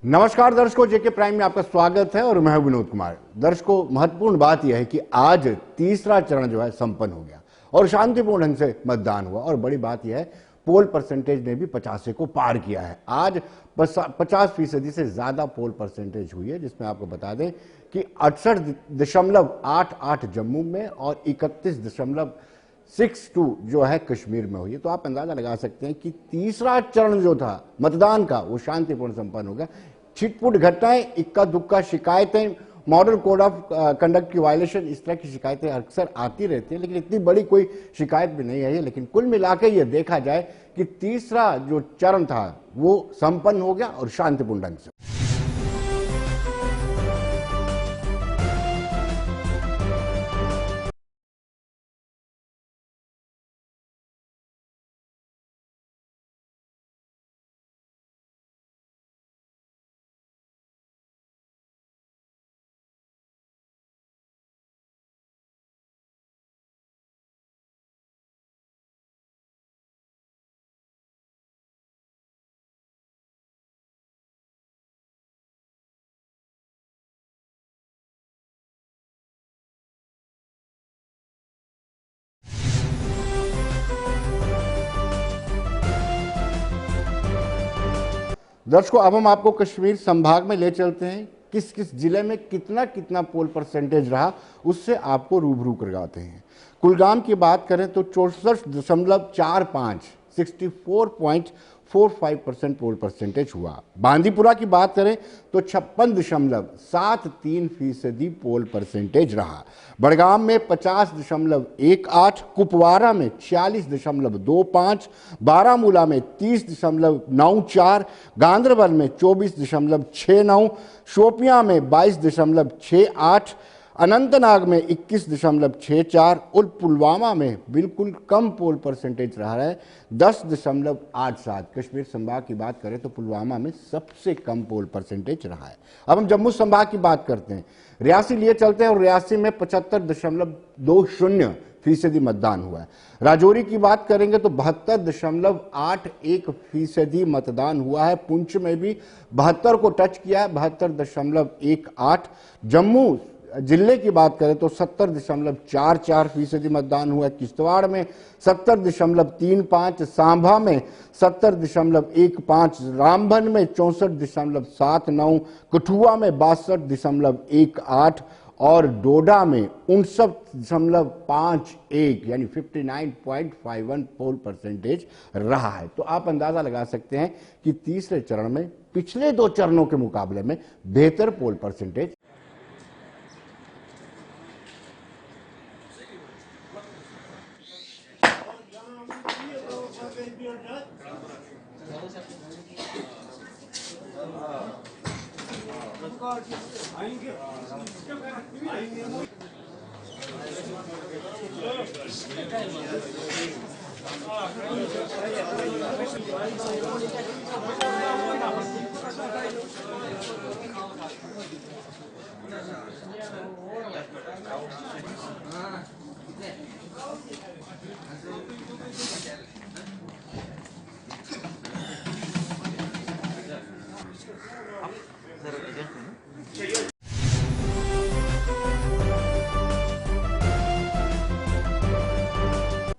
नमस्कार दर्शकों, जेके प्राइम में आपका स्वागत है और मैं हूं विनोद कुमार। दर्शकों, महत्वपूर्ण बात यह है कि आज तीसरा चरण जो है संपन्न हो गया और शांतिपूर्ण ढंग से मतदान हुआ। और बड़ी बात यह है, पोल परसेंटेज ने भी 85 को पार किया है। आज 50% से ज्यादा पोल परसेंटेज हुई है, जिसमें आपको बता दें कि 68.88 जम्मू में और 31.62 जो है कश्मीर में हुई है। तो आप अंदाजा लगा सकते हैं कि तीसरा चरण जो था मतदान का वो शांतिपूर्ण संपन्न हो गया। छिटपुट घटनाएं, इक्का दुक्का शिकायतें, मॉडल कोड ऑफ कंडक्ट की वायलेशन, इस तरह की शिकायतें अक्सर आती रहती हैं, लेकिन इतनी बड़ी कोई शिकायत भी नहीं आई है। लेकिन कुल मिलाकर ये देखा जाए कि तीसरा जो चरण था वो संपन्न हो गया और शांतिपूर्ण ढंग से। दर्शकों, अब हम आपको कश्मीर संभाग में ले चलते हैं। किस किस जिले में कितना कितना पोल परसेंटेज रहा, उससे आपको रूबरू करवाते हैं। कुलगाम की बात करें तो 64.45 64.45% पोल परसेंटेज हुआ। बांदीपुरा की बात करें तो 56.73% पोल परसेंटेज रहा। बड़गाम में 50.18, कुपवारा में 46.25, बारामूला में 30.94, गांदरबल में 24.69, शोपियां में 22.68, अनंतनाग में 21.64 और पुलवामा में बिल्कुल कम पोल परसेंटेज रहा है, 10.87। कश्मीर संभाग की बात करें तो पुलवामा में सबसे कम पोल परसेंटेज रहा है। अब हम जम्मू संभाग की बात करते हैं, रियासी लिए चलते हैं और रियासी में 75.20% मतदान हुआ है। राजौरी की बात करेंगे तो 72.81% मतदान हुआ है। पुंछ में भी 72 को टच किया है, 72.18। जम्मू जिले की बात करें तो 70.44% मतदान हुआ है। किश्तवाड़ में 70.35, सांभा में 70.15, रामबन में 64.79, कठुआ में 62.18 और डोडा में 59.51 यानी 59.51 पोल परसेंटेज रहा है। तो आप अंदाजा लगा सकते हैं कि तीसरे चरण में पिछले दो चरणों के मुकाबले में बेहतर पोल परसेंटेज।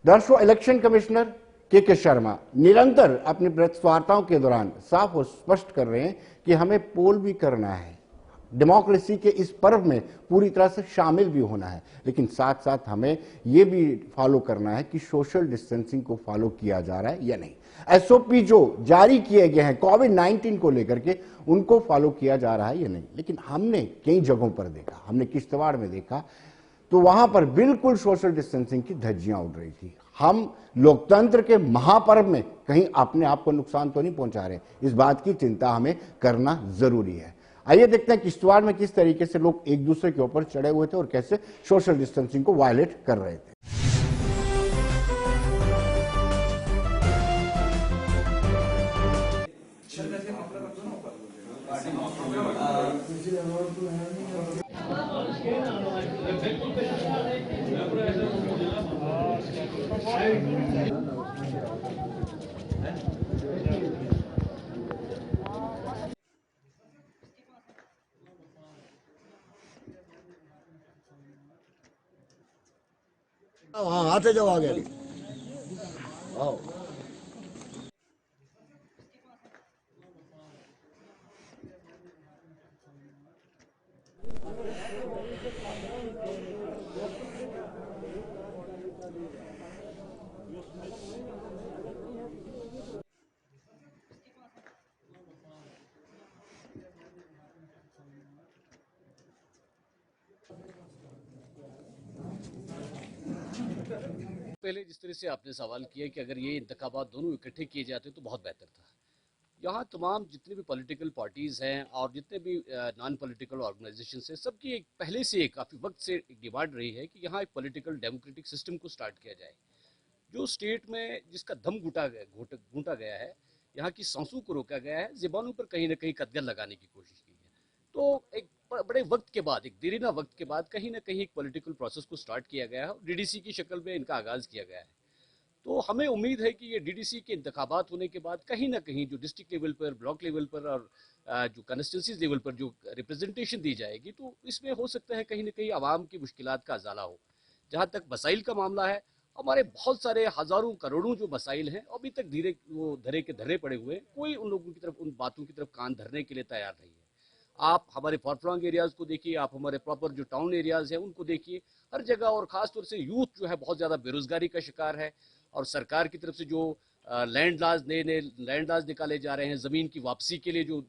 दर्शकों, इलेक्शन कमिश्नर के शर्मा निरंतर अपनी प्रेस वार्ताओं के दौरान साफ और स्पष्ट कर रहे हैं कि हमें पोल भी करना है, डेमोक्रेसी के इस पर्व में पूरी तरह से शामिल भी होना है, लेकिन साथ साथ हमें यह भी फॉलो करना है कि सोशल डिस्टेंसिंग को फॉलो किया जा रहा है या नहीं। एसओपी जो जारी किए गए हैं कोविड-19 को लेकर के, उनको फॉलो किया जा रहा है या नहीं। लेकिन हमने कई जगहों पर देखा, हमने किश्तवाड़ में देखा तो वहां पर बिल्कुल सोशल डिस्टेंसिंग की धज्जियां उड़ रही थी। हम लोकतंत्र के महापर्व में कहीं अपने आप को नुकसान तो नहीं पहुंचा रहे, इस बात की चिंता हमें करना जरूरी है। आइए देखते हैं किश्तवाड़ में किस तरीके से लोग एक दूसरे के ऊपर चढ़े हुए थे और कैसे सोशल डिस्टेंसिंग को वायलेट कर रहे थे। हाँ आते जाओ आगे आओ। पहले जिस तरह से आपने सवाल किया कि अगर ये इंतखाबात दोनों इकट्ठे किए जाते तो बहुत बेहतर था। यहाँ तमाम जितने भी पॉलिटिकल पार्टीज़ हैं और जितने भी नॉन पॉलिटिकल ऑर्गेनाइजेशन हैं, सबकी एक पहले से काफ़ी वक्त से एक डिमांड रही है कि यहाँ एक पॉलिटिकल डेमोक्रेटिक सिस्टम को स्टार्ट किया जाए, जो स्टेट में जिसका दम घूंटा गया है, यहाँ की सांसों को रोका गया है, ज़बानों पर कहीं ना कहीं कदगन लगाने की कोशिश की है। तो एक बड़े वक्त के बाद, एक देरीना वक्त के बाद कहीं ना कहीं एक पॉलिटिकल प्रोसेस को स्टार्ट किया गया है और डीडीसी की शक्ल में इनका आगाज़ किया गया है। तो हमें उम्मीद है कि ये डीडीसी के इंतखाबात होने के बाद कहीं ना कहीं जो डिस्ट्रिक्ट लेवल पर, ब्लॉक लेवल पर और जो कॉन्स्टिट्यूंसीज लेवल पर जो रिप्रेजेंटेशन दी जाएगी, तो इसमें हो सकता है कहीं ना कहीं आवाम की मुश्किलात का अजाला हो। जहाँ तक मसाइल का मामला है, हमारे बहुत सारे हज़ारों करोड़ों जो मसाइल हैं अभी तक धरे के धरे पड़े हुए हैं। कोई उन लोगों की तरफ, उन बातों की तरफ कान धरने के लिए तैयार नहीं है। आप हमारे फॉरफ्लॉन्ग एरियाज़ को देखिए, आप हमारे प्रॉपर जो टाउन एरियाज़ हैं उनको देखिए, हर जगह, और ख़ास तौर से यूथ जो है बहुत ज़्यादा बेरोज़गारी का शिकार है। और सरकार की तरफ से जो नए नए लैंड लॉज निकाले जा रहे हैं ज़मीन की वापसी के लिए, जो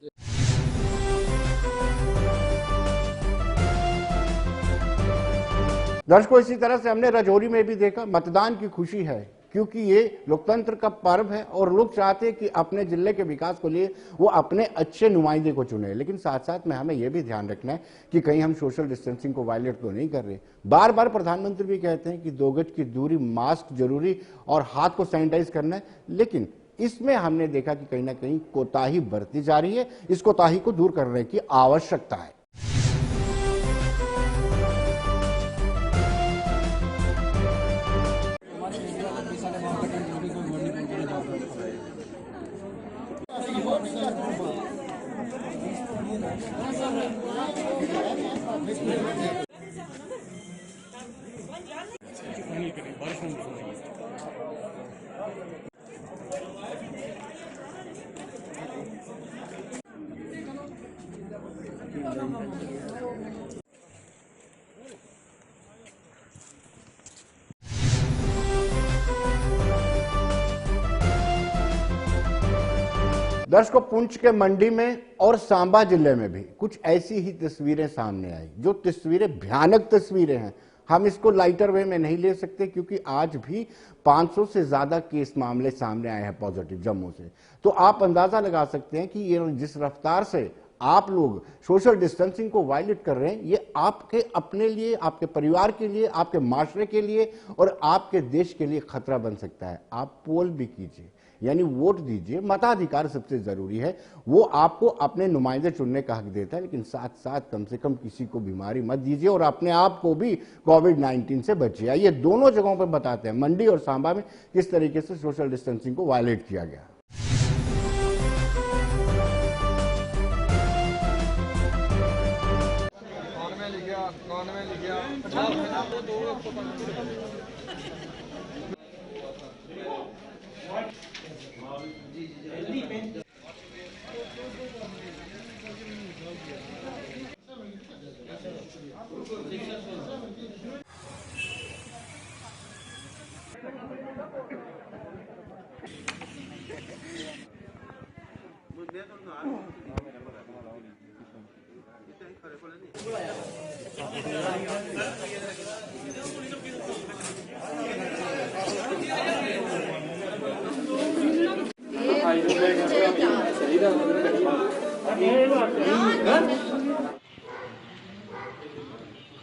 दर्शकों, इसी तरह से हमने राजौरी में भी देखा, मतदान की खुशी है क्योंकि ये लोकतंत्र का पर्व है और लोग चाहते हैं कि अपने जिले के विकास को लिए वो अपने अच्छे नुमाइंदे को चुने। लेकिन साथ साथ में हमें यह भी ध्यान रखना है कि कहीं हम सोशल डिस्टेंसिंग को वायलेट तो नहीं कर रहे। बार बार प्रधानमंत्री भी कहते हैं कि 2 गज की दूरी, मास्क जरूरी और हाथ को सैनिटाइज करना है, लेकिन इसमें हमने देखा कि कहीं ना कहीं कोताही बरती जा रही है। इस कोताही को दूर करने की आवश्यकता है। दर्शकों, पुंछ के मंडी में और सांबा जिले में भी कुछ ऐसी ही तस्वीरें सामने आई, जो तस्वीरें भयानक तस्वीरें हैं। हम इसको लाइटर वे में नहीं ले सकते क्योंकि आज भी 500 से ज्यादा केस मामले सामने आए हैं पॉजिटिव जम्मू से। तो आप अंदाजा लगा सकते हैं कि ये जिस रफ्तार से आप लोग सोशल डिस्टेंसिंग को वायलेट कर रहे हैं, ये आपके अपने लिए, आपके परिवार के लिए, आपके माशरे के लिए और आपके देश के लिए खतरा बन सकता है। आप पोल भी कीजिए, यानी वोट दीजिए। मताधिकार सबसे जरूरी है, वो आपको अपने नुमाइंदे चुनने का हक देता है, लेकिन साथ साथ कम से कम किसी को बीमारी मत दीजिए और अपने आप को भी कोविड-19 से बचिए। ये दोनों जगहों पर बताते हैं, मंडी और सांबा में किस तरीके से सोशल डिस्टेंसिंग को वायलेट किया गया।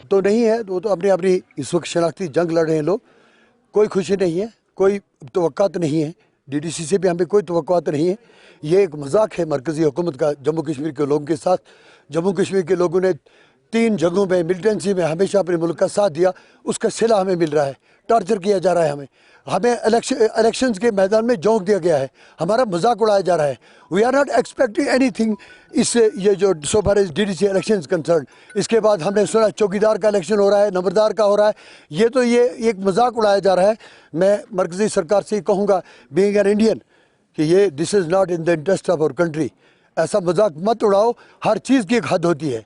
तो नहीं है, वो तो अपनी अपनी इस वक्त शनाख्ती जंग लड़ रहे हैं लोग। कोई खुशी नहीं है, कोई तवक्कात नहीं है, डीडीसी से भी हमें कोई तवक्कात नहीं है। ये एक मजाक है मरकज़ी हुकूमत का जम्मू कश्मीर के लोगों के साथ। जम्मू कश्मीर के लोगों ने 3 जगहों पे मिलिटेंसी में हमेशा अपने मुल्क का साथ दिया, उसका सिला हमें मिल रहा है। टॉर्चर किया जा रहा है, हमें इलेक्शंस के मैदान में झोंक दिया गया है, हमारा मजाक उड़ाया जा रहा है। We are not expecting anything इससे, ये जो so far as DDC election concern. इसके बाद हमने सुना चौकीदार का इलेक्शन हो रहा है, नंबरदार का हो रहा है। ये एक मजाक उड़ाया जा रहा है। मैं मरकजी सरकार से कहूँगा, बीइंग एन इंडियन, कि ये this is not in the interest of our country. ऐसा मजाक मत उड़ाओ, हर चीज़ की एक हद होती है।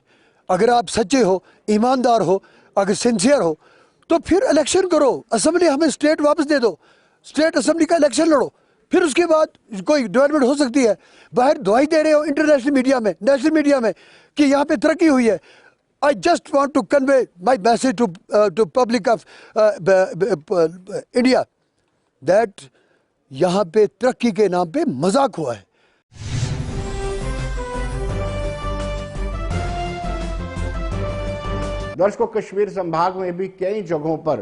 अगर आप सच्चे हो, ईमानदार हो, अगर सिंसियर हो, तो फिर इलेक्शन करो। असेंबली हमें स्टेट वापस दे दो, स्टेट असेंबली का इलेक्शन लड़ो, फिर उसके बाद कोई डेवलपमेंट हो सकती है। बाहर दुआई दे रहे हो इंटरनेशनल मीडिया में, नेशनल मीडिया में, कि यहाँ पे तरक्की हुई है। I just want to convey my message to public of India that यहाँ पे तरक्की के नाम पे मजाक हुआ है। दर्शकों, कश्मीर संभाग में भी कई जगहों पर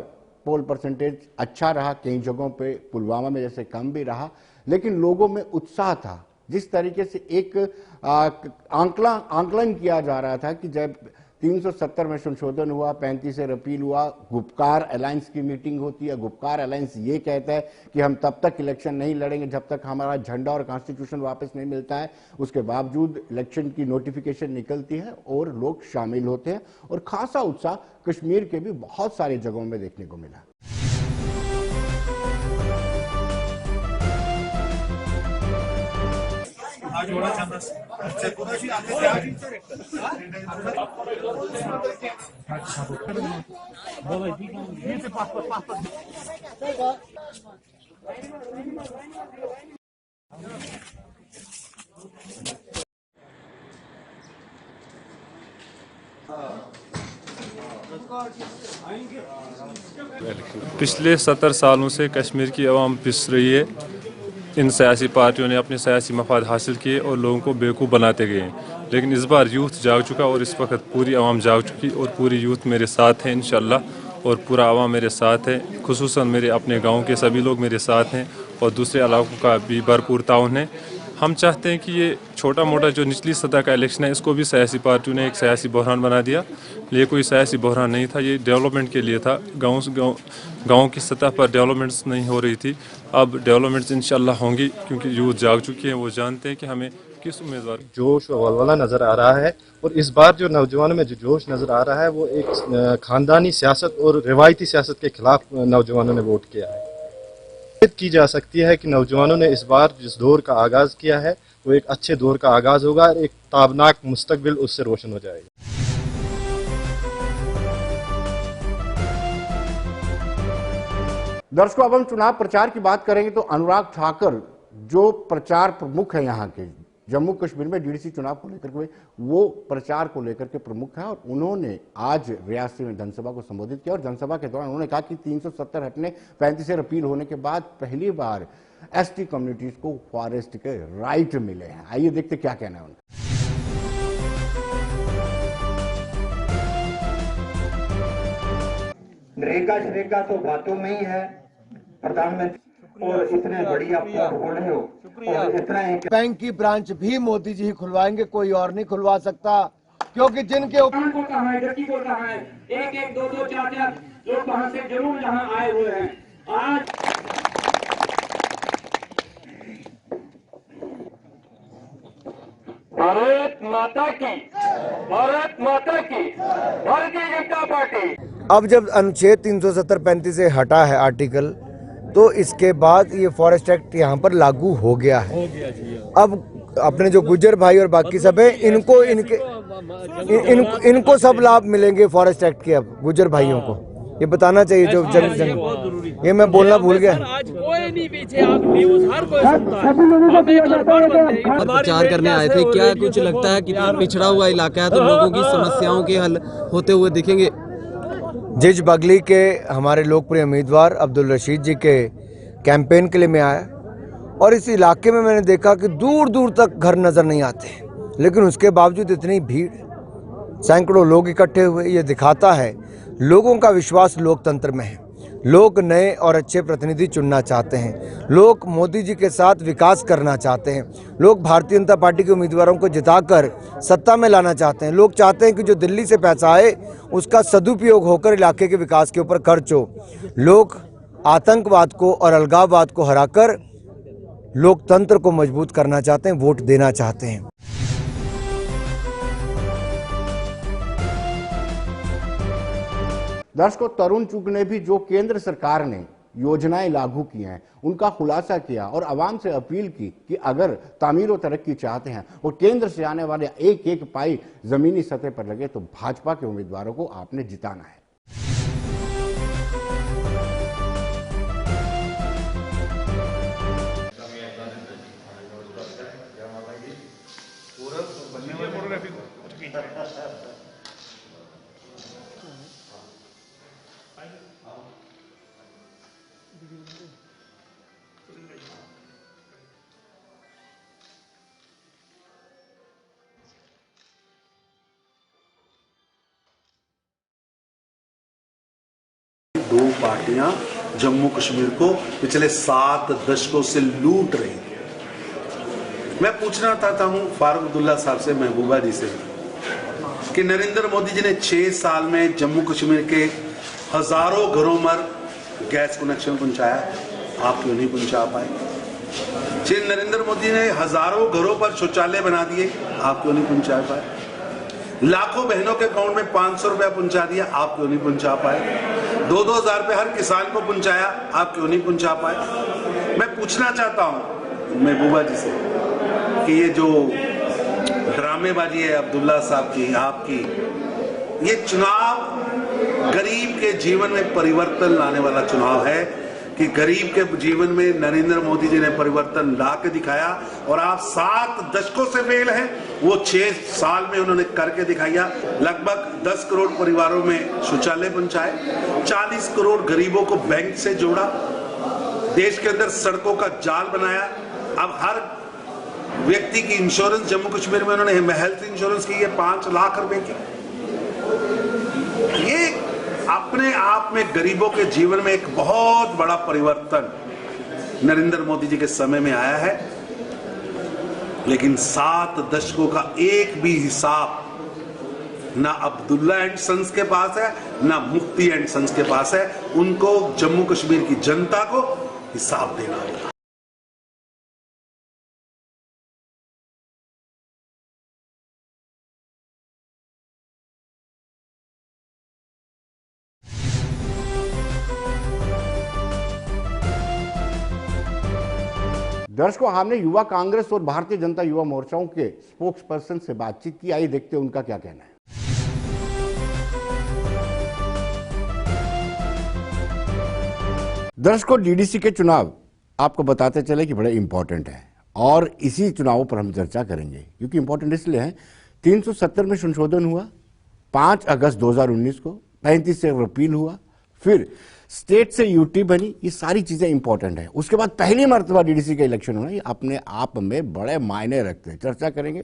पोल परसेंटेज अच्छा रहा, कई जगहों पे पुलवामा में जैसे कम भी रहा, लेकिन लोगों में उत्साह था। जिस तरीके से एक आंकलन किया जा रहा था कि जब 370 में संशोधन हुआ, 35 से रिपील हुआ, गुपकार अलायंस की मीटिंग होती है। गुपकार अलायंस ये कहता है कि हम तब तक इलेक्शन नहीं लड़ेंगे जब तक हमारा झंडा और कॉन्स्टिट्यूशन वापस नहीं मिलता है। उसके बावजूद इलेक्शन की नोटिफिकेशन निकलती है और लोग शामिल होते हैं, और खासा उत्साह कश्मीर के भी बहुत सारी जगहों में देखने को मिला। पिछले 70 सालों से कश्मीर की आवाम पिस रही है। इन सियासी पार्टियों ने अपने सियासी मफाद हासिल किए और लोगों को बेवकूफ़ बनाते गए हैं। लेकिन इस बार यूथ जाग चुका और इस वक्त पूरी आवाम जाग चुकी, और पूरी यूथ मेरे साथ है इंशाल्लाह, और पूरा आवाम मेरे साथ है। खुसूसन मेरे अपने गांव के सभी लोग मेरे साथ हैं, और दूसरे इलाकों का भी भरपूर ताउन है। हम चाहते हैं कि ये छोटा मोटा जो निचली सतह का इलेक्शन है, इसको भी सियासी पार्टियों ने एक सियासी बहरान बना दिया। ये कोई सियासी बहरान नहीं था, ये डेवलपमेंट के लिए था। गाँव की सतह पर डेवलपमेंट्स नहीं हो रही थी, अब डेवलपमेंट्स इंशाल्लाह होंगी, क्योंकि यूथ जाग चुकी है। वो जानते हैं कि हमें किस उम्मीदवार जोश और वलवला नज़र आ रहा है। और इस बार जो नौजवानों में जो जोश नज़र आ रहा है, वो एक ख़ानदानी सियासत और रिवायती सियासत के खिलाफ नौजवानों ने वोट किया है। उम्मीद की जा सकती है कि नौजवानों ने इस बार जिस दौर का आगाज़ किया है, वो एक अच्छे दौर का आगाज़ होगा, और एक ताबनाक मुस्तकबिल उससे रोशन हो जाएगा। दर्शकों, अब हम चुनाव प्रचार की बात करेंगे तो अनुराग ठाकुर जो प्रचार प्रमुख है यहाँ के जम्मू कश्मीर में DDC चुनाव को लेकर के, वो प्रचार को लेकर के प्रमुख है। और उन्होंने आज रियासी में जनसभा को संबोधित किया, और जनसभा के दौरान उन्होंने कहा कि 370 हटने 35 से रिपील होने के बाद पहली बार ST कम्युनिटीज को फॉरेस्ट के राइट मिले हैं। आइए देखते क्या कहना है उनका। नरेगा तो बातों में ही है प्रधानमंत्री, और इतने बढ़िया पोर्टफोलियो हो, और इतना बैंक की ब्रांच भी मोदी जी ही खुलवाएंगे, कोई और नहीं खुलवा सकता, क्योंकि जिनके ऊपर को कहा है, गति को कहा है, 1-1, 2-2, 4-4 लोग वहां से जरूर यहाँ आए हुए हैं। आज भारत माता की, भारत माता की, भारतीय जनता पार्टी। अब जब अनुच्छेद 370-35 से हटा है आर्टिकल, तो इसके बाद ये फॉरेस्ट एक्ट यहाँ पर लागू हो गया है। अब अपने जो गुज्जर भाई और बाकी सब है, इनको सब लाभ मिलेंगे फॉरेस्ट एक्ट के। अब गुज्जर भाइयों को ये बताना चाहिए जो जन ये मैं बोलना भूल गया। आज कोई नहीं पीछे, आप न्यूज़ हर कोई सुनता है। प्रचार करने आए थे, क्या कुछ लगता है कितना पिछड़ा हुआ इलाका है, तो लोगों की समस्याओं के हल होते हुए दिखेंगे? जिज बगली के हमारे लोकप्रिय उम्मीदवार अब्दुल रशीद जी के कैंपेन के लिए मैं आया, और इस इलाके में मैंने देखा कि दूर दूर तक घर नज़र नहीं आते, लेकिन उसके बावजूद इतनी भीड़, सैकड़ों लोग इकट्ठे हुए। ये दिखाता है लोगों का विश्वास लोकतंत्र में है। लोग नए और अच्छे प्रतिनिधि चुनना चाहते हैं। लोग मोदी जी के साथ विकास करना चाहते हैं। लोग भारतीय जनता पार्टी के उम्मीदवारों को जिताकर सत्ता में लाना चाहते हैं। लोग चाहते हैं कि जो दिल्ली से पैसा आए उसका सदुपयोग होकर इलाके के विकास के ऊपर खर्च हो। लोग आतंकवाद को और अलगाववाद को हराकर लोकतंत्र को मजबूत करना चाहते हैं, वोट देना चाहते हैं। दर्शकों, तरुण चुग ने भी जो केंद्र सरकार ने योजनाएं लागू की हैं उनका खुलासा किया और आवाम से अपील की कि अगर तामीर और तरक्की चाहते हैं और केंद्र से आने वाले एक एक पाई जमीनी सतह पर लगे तो भाजपा के उम्मीदवारों को आपने जिताना है। दो पार्टियां जम्मू कश्मीर को पिछले 7 दशकों से लूट रही थी। मैं पूछना चाहता हूं फारूक अब्दुल्ला साहब से, महबूबा जी से, कि नरेंद्र मोदी जी ने 6 साल में जम्मू कश्मीर के हजारों घरों पर गैस कनेक्शन पहुंचाया, आप क्यों नहीं पहुंचा पाए? नरेंद्र मोदी ने हजारों घरों पर शौचालय बना दिए, आप क्यों नहीं पहुंचा पाए? लाखों बहनों के अकाउंट में 500 रुपया पहुंचा दिया, आप क्यों नहीं पहुंचा पाए? 2-2 हजार रुपये हर किसान को पहुंचाया, आप क्यों नहीं पहुंचा पाए? मैं पूछना चाहता हूं महबूबा जी से कि ये जो ड्रामेबाजी है अब्दुल्ला साहब की, आपकी, ये चुनाव गरीब के जीवन में परिवर्तन लाने वाला चुनाव है कि गरीब के जीवन में नरेंद्र मोदी जी ने परिवर्तन ला के दिखाया और आप 7 दशकों से फेल हैं, वो 6 साल में उन्होंने करके दिखाया। लगभग 10 करोड़ परिवारों में शौचालय पहुंचाए, 40 करोड़ गरीबों को बैंक से जोड़ा, देश के अंदर सड़कों का जाल बनाया। अब हर व्यक्ति की इंश्योरेंस जम्मू कश्मीर में उन्होंने हेल्थ इंश्योरेंस की है 5 लाख रुपए की। ये अपने आप में गरीबों के जीवन में एक बहुत बड़ा परिवर्तन नरेंद्र मोदी जी के समय में आया है, लेकिन 7 दशकों का एक भी हिसाब ना अब्दुल्ला एंड सन्स के पास है, ना मुफ्ती एंड सन्स के पास है। उनको जम्मू कश्मीर की जनता को हिसाब देना होगा। दर्शकों, हमने युवा कांग्रेस और भारतीय जनता युवा मोर्चाओं के स्पोक्स पर्सन से बातचीत की। आइए देखते हैं उनका क्या कहना है। दर्शकों, डीडीसी के चुनाव आपको बताते चले कि बड़े इंपॉर्टेंट है और इसी चुनावों पर हम चर्चा करेंगे क्योंकि इंपॉर्टेंट इसलिए है 370 में संशोधन हुआ 5 अगस्त 2019 को, 35 से रिपील हुआ, फिर स्टेट से यूटी बनी। ये सारी चीजें इंपॉर्टेंट है। उसके बाद पहली मर्तबा डीडीसी का इलेक्शन होना, ये अपने आप में बड़े मायने रखते हैं। चर्चा करेंगे।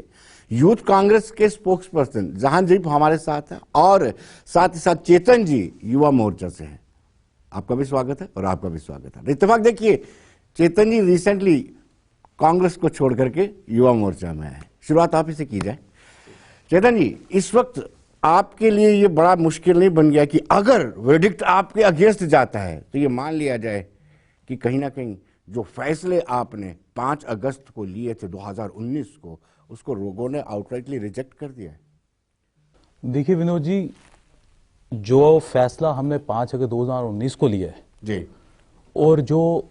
यूथ कांग्रेस के स्पोक्स पर्सन जहांजीब हमारे साथ है और साथ ही साथ चेतन जी युवा मोर्चा से हैं। आपका भी स्वागत है और आपका भी स्वागत है। इत्तेफाक देखिए, चेतन जी रिसेंटली कांग्रेस को छोड़ करके युवा मोर्चा में है। शुरुआत आप ही से की जाए। चेतन जी, इस वक्त आपके लिए ये बड़ा मुश्किल नहीं बन गया कि अगर वर्डिक्ट आपके अगेंस्ट जाता है तो ये मान लिया जाए कि कहीं ना कहीं जो फैसले आपने 5 अगस्त को लिए थे 2019 को, उसको लोगों ने आउटराइटली रिजेक्ट कर दिया है? देखिए विनोद जी, जो फैसला हमने 5 अगस्त 2019 को लिया है जी, और जो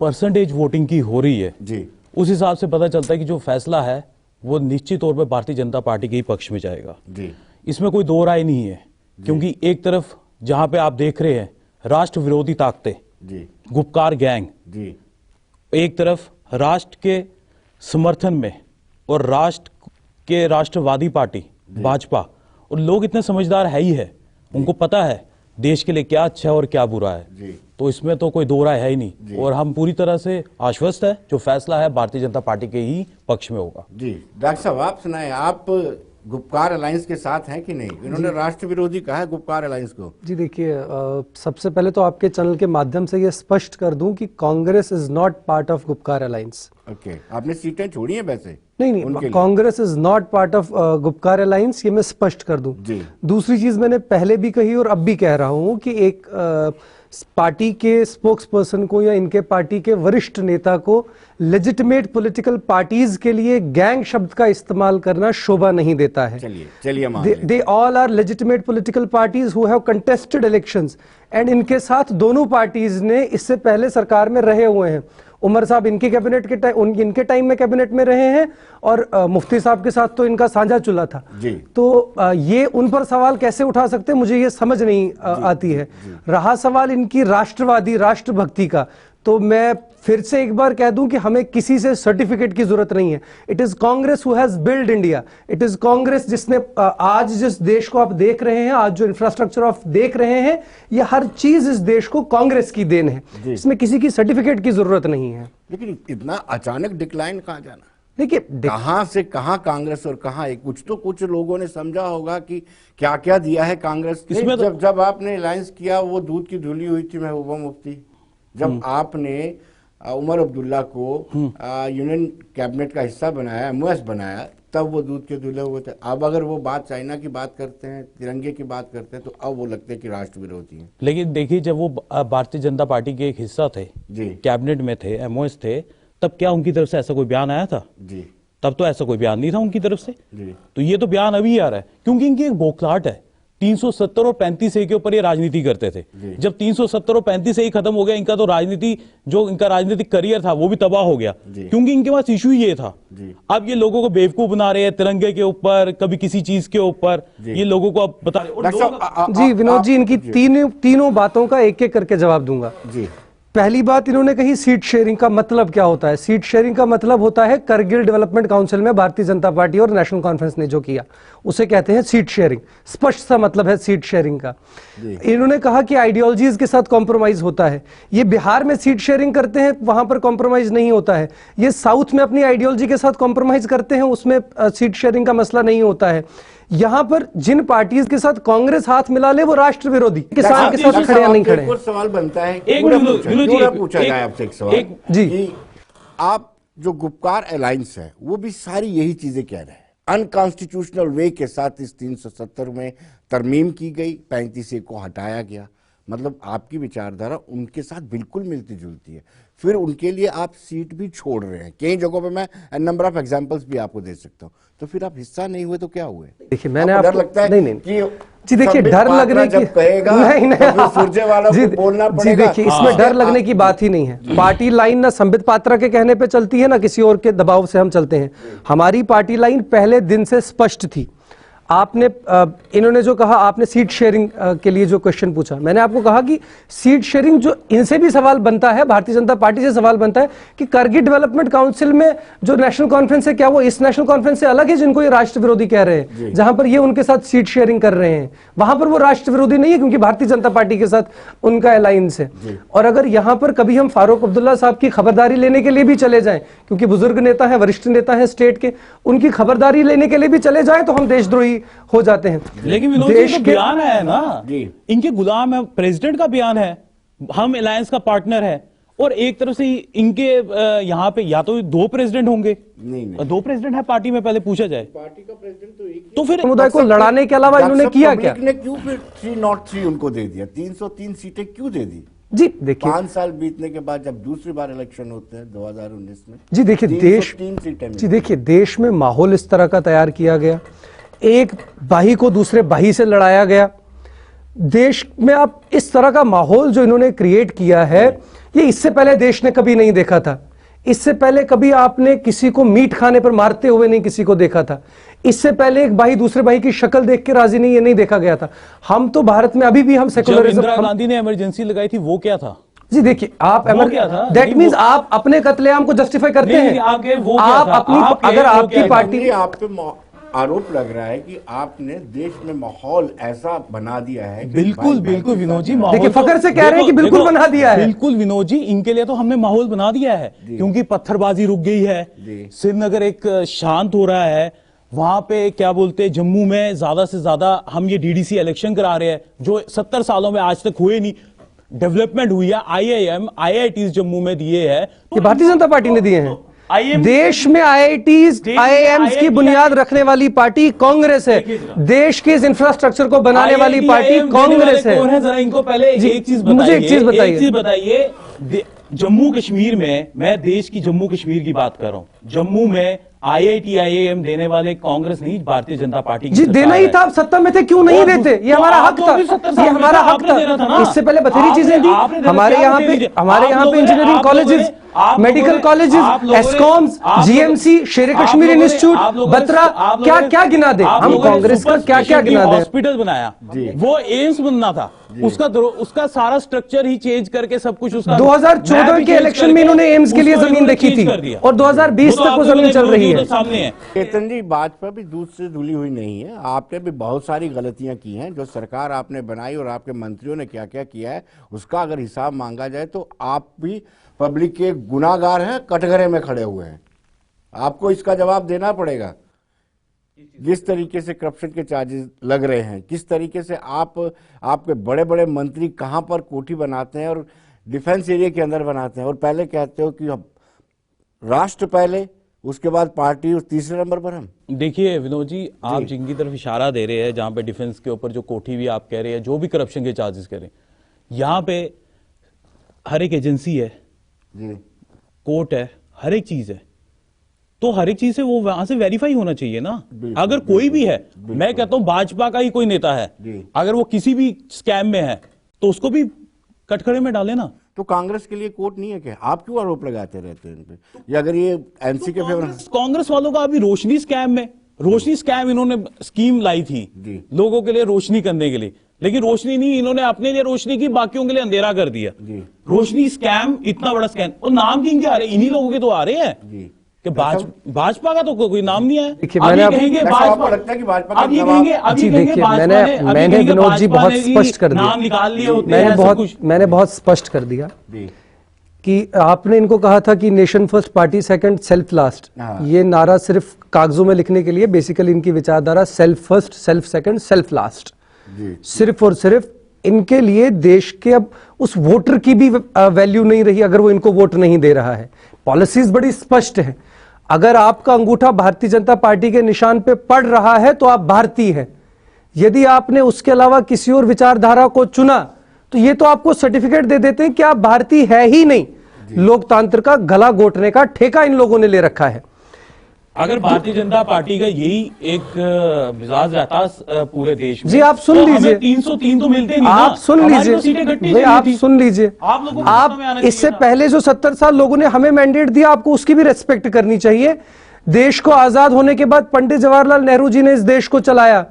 परसेंटेज वोटिंग की हो रही है जी, उस हिसाब से पता चलता है कि जो फैसला है वो निश्चित तौर पर भारतीय जनता पार्टी के ही पक्ष में जाएगा जी। इसमें कोई दो राय नहीं है, क्योंकि एक तरफ जहां पे आप देख रहे हैं राष्ट्र विरोधी ताकतें जी, गुपकार गैंग जी, एक तरफ राष्ट्र के समर्थन में और राष्ट्र के राष्ट्रवादी पार्टी भाजपा, और लोग इतने समझदार है ही है, उनको पता है देश के लिए क्या अच्छा है और क्या बुरा है जी। तो इसमें तो कोई दो राय है ही नहीं और हम पूरी तरह से आश्वस्त है जो फैसला है भारतीय जनता पार्टी के ही पक्ष में होगा। जी डॉक्टर साहब, आप सुनाए, आप गुपकार अलायंस के साथ हैं कि नहीं? इन्होंने राष्ट्र विरोधी कहा है गुपकार अलायंस को। जी देखिए, सबसे पहले तो आपके चैनल के माध्यम से ये स्पष्ट कर दूं कि Congress is not part of Gupkar alliance. Okay, आपने सीटें छोड़ी हैं वैसे? नहीं, Congress is not part of Gupkar alliance, ये मैं स्पष्ट कर दूं। दूसरी चीज मैंने पहले भी कही और अब भी कह रहा हूं कि एक पार्टी के स्पोक्स पर्सन को या इनके पार्टी के वरिष्ठ नेता को लेजिटिमेट पॉलिटिकल पार्टीज के लिए गैंग शब्द का इस्तेमाल करना शोभा नहीं देता है। चलिए they all are legitimate political parties who have contested elections and इनके साथ दोनों पार्टीज ने इससे पहले सरकार में रहे हुए हैं। उमर साहब इनके कैबिनेट के इनके टाइम में कैबिनेट में रहे हैं और मुफ्ती साहब के साथ तो इनका साझा चूल्हा था। तो ये उन पर सवाल कैसे उठा सकते हैं, मुझे ये समझ नहीं आती है। रहा सवाल इनकी राष्ट्रवादी राष्ट्रभक्ति का, तो मैं फिर से एक बार कह दूं कि हमें किसी से सर्टिफिकेट की जरूरत नहीं है। It is Congress who has build India. It is Congress जिसने आज जिस देश को आप देख रहे हैं, आज जो इंफ्रास्ट्रक्चर आप देख रहे हैं, ये हर चीज इस देश को कांग्रेस की देन है। इसमें किसी की सर्टिफिकेट की जरूरत नहीं है। लेकिन इतना अचानक डिक्लाइन कहां जाना? देखिए, कहां से कहां कांग्रेस और कहां एक कुछ लोगों ने समझा होगा कि क्या क्या दिया है कांग्रेस ने। जब आपने अलायंस किया वो दूध की धुली हुई थी महबूबा मुफ्ती। जब आपने उमर अब्दुल्ला को यूनियन कैबिनेट का हिस्सा बनाया, एमओएस बनाया, तब वो दूध के धुले हुए थे। अब अगर वो बात चाइना की बात करते हैं, तिरंगे की बात करते हैं, तो अब वो लगते हैं कि राष्ट्र विरोधी हैं। लेकिन देखिए, जब वो भारतीय जनता पार्टी के एक हिस्सा थे, कैबिनेट में थे, एमओएस थे, तब क्या उनकी तरफ से ऐसा कोई बयान आया था? तब तो ऐसा कोई बयान नहीं था उनकी तरफ से। तो ये तो बयान अभी आ रहा है क्योंकि इनकी एक बौखलाहट है। 370 और 35A के ऊपर ये राजनीति करते थे। जब 370 और 35A खत्म हो गया, इनका तो राजनीति, जो इनका राजनीतिक करियर था, वो भी तबाह हो गया क्योंकि इनके पास इशू ये था। अब ये लोगों को बेवकूफ बना रहे हैं, तिरंगे के ऊपर, कभी किसी चीज के ऊपर, ये लोगों को अब बता रहे। जी विनोद जी, इनकी तीनों बातों का एक एक करके जवाब दूंगा। पहली बात इन्होंने कही सीट शेयरिंग का मतलब क्या होता है। सीट शेयरिंग का मतलब होता है करगिल डेवलपमेंट काउंसिल में भारतीय जनता पार्टी और नेशनल कॉन्फ्रेंस ने जो किया उसे कहते हैं सीट शेयरिंग। स्पष्ट सा मतलब है सीट शेयरिंग का। इन्होंने कहा कि आइडियोलॉजीज के साथ कॉम्प्रोमाइज होता है। ये बिहार में सीट शेयरिंग करते हैं, वहां पर कॉम्प्रोमाइज नहीं होता है। ये साउथ में अपनी आइडियोलॉजी के साथ कॉम्प्रोमाइज करते हैं, उसमें सीट शेयरिंग का मसला नहीं होता है। यहां पर जिन पार्टीज के साथ कांग्रेस हाथ मिला ले वो राष्ट्र विरोधी, किसान के साथ खड़े या नहीं खड़े। एक सवाल बनता है, पूछा जाए आपसे एक सवाल जी, आप जो गुपकार अलायंस है वो भी सारी यही चीजें कह रहे हैं। अनकॉन्स्टिट्यूशनल वे के साथ इस 370 में तरमीम की गई, 35A को हटाया गया। मतलब आपकी विचारधारा उनके साथ बिल्कुल मिलती जुलती है, फिर उनके लिए आप सीट भी छोड़ रहे हैं। कई जगहों पे मैं नंबर ऑफ एग्जांपल्स भी आपको दे सकता हूं। तो फिर आप हिस्सा नहीं हुए तो क्या हुए? देखिए, मैंने आपको डर लगता है नहीं जी देखिए, डर लगने की कहेगा तो सूर्य वाला को बोलना पड़ेगा। जी देखिए, इसमें डर लगने की बात ही नहीं है। पार्टी लाइन ना संबित पात्रा के कहने पे चलती है, ना किसी और के दबाव से हम चलते हैं। हमारी पार्टी लाइन पहले दिन से स्पष्ट थी। आपने इन्होंने जो कहा, आपने सीट शेयरिंग के लिए जो क्वेश्चन पूछा, मैंने आपको कहा कि सीट शेयरिंग जो इनसे भी सवाल बनता है, भारतीय जनता पार्टी से सवाल बनता है कि करगिल डेवलपमेंट काउंसिल में जो नेशनल कॉन्फ्रेंस है, क्या वो इस नेशनल कॉन्फ्रेंस से अलग है जिनको ये राष्ट्र विरोधी कह रहे हैं? जहां पर ये उनके साथ सीट शेयरिंग कर रहे हैं वहां पर वो राष्ट्र विरोधी नहीं है क्योंकि भारतीय जनता पार्टी के साथ उनका अलायंस है। और अगर यहां पर कभी हम फारूक अब्दुल्ला साहब की खबरदारी लेने के लिए भी चले जाएं, क्योंकि बुजुर्ग नेता है, वरिष्ठ नेता है स्टेट के, उनकी खबरदारी लेने के लिए भी चले जाएं तो हम देशद्रोही हो जाते हैं। लेकिन विनोद जी, तो बयान है ना, इनके गुलाम है, प्रेसिडेंट का बयान है, हम अलायंस का पार्टनर है, और एक तरफ से इनके यहाँ पे या तो 2 प्रेसिडेंट होंगे, नहीं 2 प्रेसिडेंट है पार्टी में, पहले पूछा जाए। पार्टी का प्रेसिडेंट तो एक, तो फिर समुदाय को लड़ाने के अलावा इन्होंने किया क्या? ने क्यों फिर 303 उनको दे दिया? 303 सीटें क्यों दे दी? जी देखिए, 5 साल बीतने के बाद जब दूसरी बार इलेक्शन होते हैं 2019 में, जी देखिए, देश में माहौल इस तरह का तैयार किया गया, एक भाई को दूसरे भाई से लड़ाया गया। देश में आप इस तरह का माहौल जो इन्होंने क्रिएट किया है, ये इससे पहले देश ने कभी नहीं देखा था। इससे पहले कभी आपने किसी को मीट खाने पर मारते हुए नहीं किसी को देखा था। इससे पहले एक भाई दूसरे भाई की शक्ल देख के राजी नहीं, ये नहीं देखा गया था। हम तो भारत में अभी भी हम सेकुलरिज्म, इंदिरा गांधी ने इमरजेंसी लगाई थी, वो क्या था? जी देखिए, आप दैट मींस आप अपने कत्लेआम को जस्टिफाई करते हैं। आप अपनी, अगर आपकी पार्टी, आप पे आरोप लग रहा है कि आपने देश में माहौल ऐसा बना दिया है। बिल्कुल बिल्कुल विनोद जी, देखिए फखर से कह रहे हैं कि बिल्कुल बना दिया है। बिल्कुल विनोद जी, इनके लिए तो हमने माहौल बना दिया है क्योंकि पत्थरबाजी रुक गई है, श्रीनगर एक शांत हो रहा है, वहां पे क्या बोलते हैं, जम्मू में ज्यादा से ज्यादा हम ये डीडीसी इलेक्शन करा रहे हैं जो 70 सालों में आज तक हुए नहीं। डेवलपमेंट हुई है, IIM IITs जम्मू में दिए हैं, ये भारतीय जनता पार्टी ने दिए हैं। देश में IITs IIMs की बुनियाद रखने वाली पार्टी कांग्रेस है। देश के इस इंफ्रास्ट्रक्चर को बनाने वाली पार्टी कांग्रेस है। जरा इनको पहले एक चीज मुझे एक चीज बताइए, जम्मू कश्मीर में, मैं देश की जम्मू कश्मीर की बात कर रहा हूं, जम्मू में IIT IIM देने वाले कांग्रेस नहीं, भारतीय जनता पार्टी जी देना ही था। आप सत्ता में थे, क्यों नहीं देते? ये हमारा हक था, ये हमारा हक था। इससे पहले बथेरी चीजें थी हमारे यहाँ पे engineering colleges, medical colleges, SKIMS, GMC, Sher Kashmir institute, Batra, क्या क्या गिना दे हम कांग्रेस का, क्या क्या गिना दे। हॉस्पिटल बनाया, वो एम्स बनना था, उसका सारा स्ट्रक्चर ही चेंज करके सब कुछ उसका 2014 के इलेक्शन में इन्होंने एम्स के लिए जमीन देखी थी और 2020 तक वो जमीन चल रही है। चेतन जी, भाजपा भी दूध से धुली हुई नहीं है। आपने भी बहुत सारी गलतियां की हैं। जो सरकार आपने बनाई और आपके मंत्रियों ने क्या क्या किया है, उसका अगर हिसाब मांगा जाए तो आप भी पब्लिक के गुनाहगार हैं, कटघरे में खड़े हुए हैं। आपको इसका जवाब देना पड़ेगा। जिस तरीके से करप्शन के चार्जेस लग रहे हैं, किस तरीके से आपके बड़े बड़े मंत्री कहां पर कोठी बनाते हैं और डिफेंस एरिया के अंदर बनाते हैं, और पहले कहते हो कि अब राष्ट्र पहले, उसके बाद पार्टी, उस तीसरे नंबर पर हम। देखिए विनोद जी, आप जिनकी तरफ इशारा दे रहे हैं, जहां पे डिफेंस के ऊपर जो कोठी भी आप कह रहे हैं, जो भी करप्शन के चार्जेस कह रहे हैं, यहां पे हर एक एजेंसी है जी, कोर्ट है, हर एक चीज है, तो हर एक चीज से वो वहां से वेरीफाई होना चाहिए ना। अगर कोई भी है, मैं कहता हूं भाजपा का ही कोई नेता है, अगर वो किसी भी स्कैम में है तो उसको भी कटघरे में डाले ना। तो कांग्रेस के लिए कोर्ट नहीं है क्या? आप क्यों आरोप लगाते रहते हैं इन पे? या अगर ये एनसी के फेवर, कांग्रेस वालों का अभी रोशनी स्कैम में, रोशनी स्कैम इन्होंने स्कीम लाई थी लोगों के लिए रोशनी करने के लिए, लेकिन रोशनी नहीं, इन्होंने अपने लिए रोशनी की, बाकियों के लिए अंधेरा कर दिया। रोशनी स्कैम, इतना बड़ा स्कैम, और नाम किन के आ रहे हैं? इन्हीं लोगों के तो आ रहे हैं कि भाजपा का तो कोई नाम नहीं है। देखिए मैंने विनोद जी बहुत स्पष्ट कर दिया, नाम निकाल लिए होते, मैंने बहुत स्पष्ट कर दिया कि आपने इनको कहा था कि nation first party second self last. ये नारा सिर्फ कागजों में लिखने के लिए, बेसिकली इनकी विचारधारा self first self second self last, सिर्फ और सिर्फ इनके लिए देश के अब उस वोटर की भी वैल्यू नहीं रही अगर वो इनको वोट नहीं दे रहा है। पॉलिसीज बड़ी स्पष्ट है, अगर आपका अंगूठा भारतीय जनता पार्टी के निशान पे पड़ रहा है तो आप भारतीय हैं। यदि आपने उसके अलावा किसी और विचारधारा को चुना तो ये तो आपको सर्टिफिकेट दे देते हैं कि आप भारतीय है ही नहीं। लोकतंत्र का गला घोटने का ठेका इन लोगों ने ले रखा है। अगर भारतीय जनता पार्टी का यही एक मिजाज रहता पूरे देश में, जी आप सुन लीजिए, 303 तो मिलते नहीं, आप सुन लीजिए, आप सुन लीजिए, आप इससे पहले जो 70 साल लोगों ने हमें मैंडेट दिया, आपको उसकी भी रेस्पेक्ट करनी चाहिए। देश को आजाद होने के बाद पंडित जवाहरलाल नेहरू जी ने इस देश को चलाया,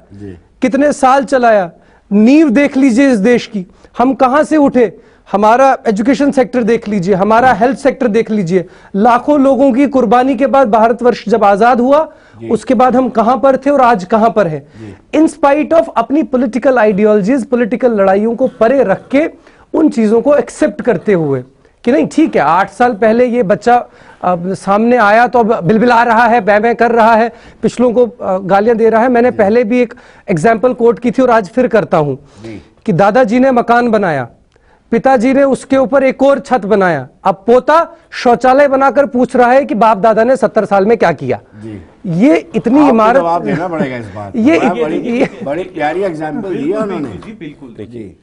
कितने साल चलाया, नींव देख लीजिए इस देश की, हम कहां से उठे। हमारा एजुकेशन सेक्टर देख लीजिए, हमारा हेल्थ सेक्टर देख लीजिए, लाखों लोगों की कुर्बानी के बाद भारतवर्ष जब आजाद हुआ, उसके बाद हम कहां पर थे और आज कहां पर है। इन स्पाइट ऑफ अपनी पॉलिटिकल आइडियोलॉजीज, पॉलिटिकल लड़ाइयों को परे रख के, उन चीजों को एक्सेप्ट करते हुए कि नहीं ठीक है, 8 साल पहले ये बच्चा सामने आया तो अब बिलबिला रहा है, बै कर रहा है, पिछलों को गालियां दे रहा है। मैंने पहले भी एक एग्जाम्पल कोट की थी और आज फिर करता हूं कि दादाजी ने मकान बनाया, पिताजी ने उसके ऊपर एक और छत बनाया, अब पोता शौचालय बनाकर पूछ रहा है कि बाप दादा ने 70 साल में क्या किया। ये इतनी इमारत, जवाब देना पड़ेगा इस बात। ये बड़ी प्यारी एग्जांपल दिया उन्होंने। बिल्कुल देखिए,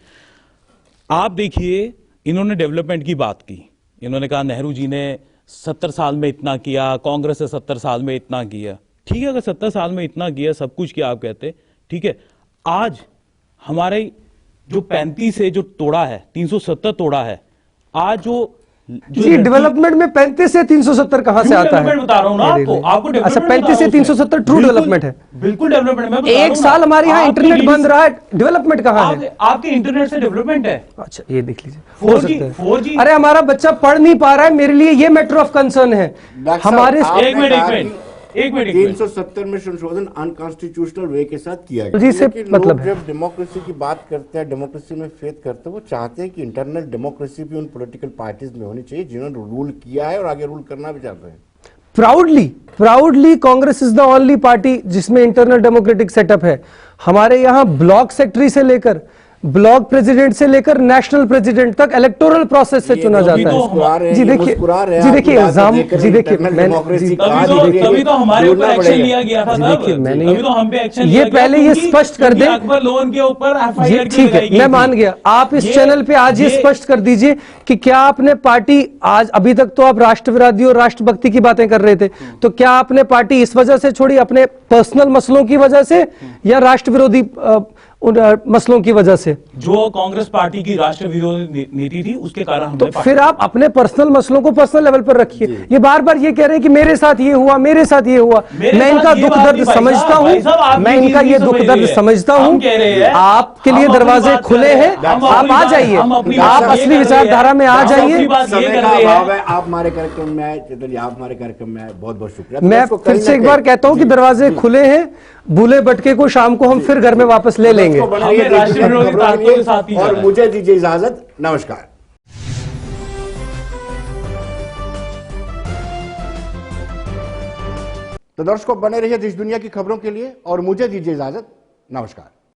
आप देखिए, इन्होंने डेवलपमेंट की बात की, इन्होंने कहा नेहरू जी ने 70 साल में इतना किया, कांग्रेस ने 70 साल में इतना किया। ठीक है, अगर 70 साल में इतना किया, सब कुछ किया आप कहते, ठीक है, आज हमारे जो 35 है जो तोड़ा है, 370 तोड़ा है, आज जो जी डेवलपमेंट में 35 से 370 कहां से आता है? बता रहा हूं ना आपको अच्छा 35 से 370 ट्रू डेवलपमेंट है। बिल्कुल डेवलपमेंट। एक साल हमारे यहाँ इंटरनेट बंद रहा है, डेवलपमेंट कहां है? आपके इंटरनेट से डेवलपमेंट है। अच्छा ये देख लीजिए, 4G। अरे हमारा बच्चा पढ़ नहीं पा रहा है, मेरे लिए ये मैटर ऑफ कंसर्न है। हमारे 370 में संशोधन अनकॉन्स्टिट्यूशनल वे के साथ किया गया। जी से मतलब जब डेमोक्रेसी की बात करते हैं, डेमोक्रेसी में फेथ करते हैं, वो चाहते हैं कि इंटरनल डेमोक्रेसी भी उन पॉलिटिकल पार्टीज में होनी चाहिए जिन्होंने रूल किया है और आगे रूल करना भी चाहते हैं। Proudly Congress is the only party जिसमें इंटरनल डेमोक्रेटिक सेटअप है। हमारे यहां ब्लॉक सेक्रेटरी से लेकर ब्लॉक प्रेसिडेंट से लेकर नेशनल प्रेसिडेंट तक इलेक्टोरल प्रोसेस से चुना जाता है। जी देखिए इल्जाम, जी देखिए तभी तो हमारे ऊपर एक्शन लिया गया था। देखिए मैंने ये पहले ये स्पष्ट कर दें, अकबर लोन के ऊपर ये ठीक है, मैं मान गया। आप इस चैनल पे आज ये स्पष्ट कर दीजिए कि क्या आपने पार्टी आज, अभी तक तो आप राष्ट्रवादी और राष्ट्रभक्ति की बातें कर रहे थे, तो क्या आपने पार्टी इस वजह से छोड़ी, अपने पर्सनल मसलों की वजह से या राष्ट्र विरोधी मसलों की वजह से? जो कांग्रेस पार्टी की राष्ट्र विरोधी नीति थी उसके कारण। तो फिर आप अपने पर्सनल मसलों को पर्सनल लेवल पर रखिए। ये बार बार ये कह रहे हैं कि मेरे साथ ये हुआ, मेरे साथ ये हुआ। मैं इनका दुख दर्द समझता हूँ, मैं इनका ये दुख दर्द समझता हूँ। आपके लिए दरवाजे खुले हैं, आप आ जाइए, आप असली विचारधारा में आ जाइए। आप हमारे कार्यक्रम में आए, चैतन्य आप हमारे कार्यक्रम में आए, बहुत बहुत शुक्रिया। मैं फिर से एक बार कहता हूँ कि दरवाजे खुले हैं, भूले भटके को शाम को हम फिर घर में वापस ले लेंगे। और मुझे दीजिए इजाजत, नमस्कार। तो दर्शकों बने रहिए देश दुनिया की खबरों के लिए और मुझे दीजिए इजाजत, नमस्कार।